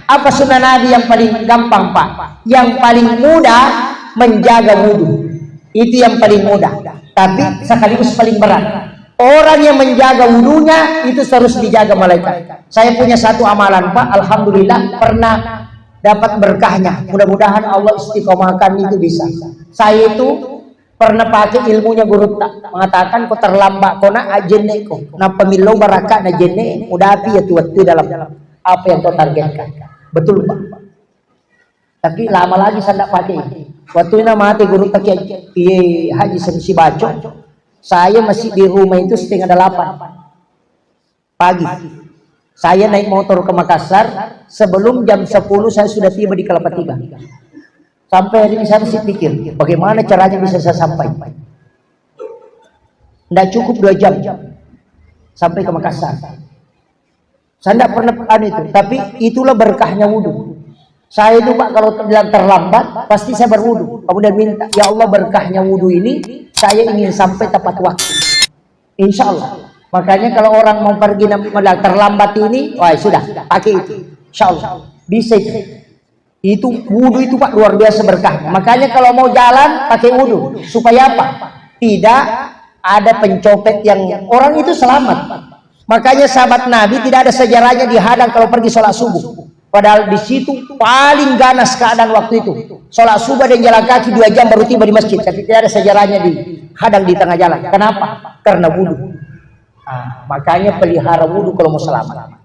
Apa sunnah Nabi yang paling gampang, Pak? Yang paling mudah menjaga wudhu. Itu yang paling mudah. Tapi sekaligus paling berat. Orang yang menjaga wudhunya itu harus dijaga malaikat. Saya punya satu amalan, Pak. Alhamdulillah pernah dapat berkahnya. Mudah-mudahan Allah istiqomahkan itu bisa. Saya itu pernah pakai ilmunya guru tak mengatakan kau terlambat kau nak ajenne kau. Nah pemilau barakat na jenne udah api ya tuat dalam apa yang kau targetkan. Betul, Pak. Tapi lama lagi saya tidak pakai. Waktu itu mati guru tak haji sensi baco. Saya masih di rumah itu 7:30 pagi. Saya naik motor ke Makassar, sebelum jam 10 saya sudah tiba di Kelapa Tiga. Sampai hari ini saya masih pikir, bagaimana caranya bisa saya sampai. Tidak cukup 2 jam sampai ke Makassar. Saya tidak pernah itu, tapi itulah berkahnya wudhu. Saya itu, Pak, kalau bilang terlambat, pasti saya berwudhu. Kemudian minta, ya Allah berkahnya wudhu ini, saya ingin sampai tepat waktu. Insya Allah. Makanya kalau orang mau pergi terlambat ini, wah sudah, pakai itu. Insya Allah. Bisa itu. Itu wudhu itu, Pak, luar biasa berkahnya. Makanya kalau mau jalan, pakai wudhu. Supaya apa? Tidak ada pencopet yang orang itu selamat. Makanya sahabat Nabi tidak ada sejarahnya dihadang kalau pergi sholat subuh. Padahal di situ paling ganas keadaan waktu itu. Sholat subuh dan jalan kaki 2 jam baru tiba di masjid. Tapi tidak ada sejarahnya dihadang di tengah jalan. Kenapa? Karena wudhu. Makanya pelihara wudhu kalau mau selamat.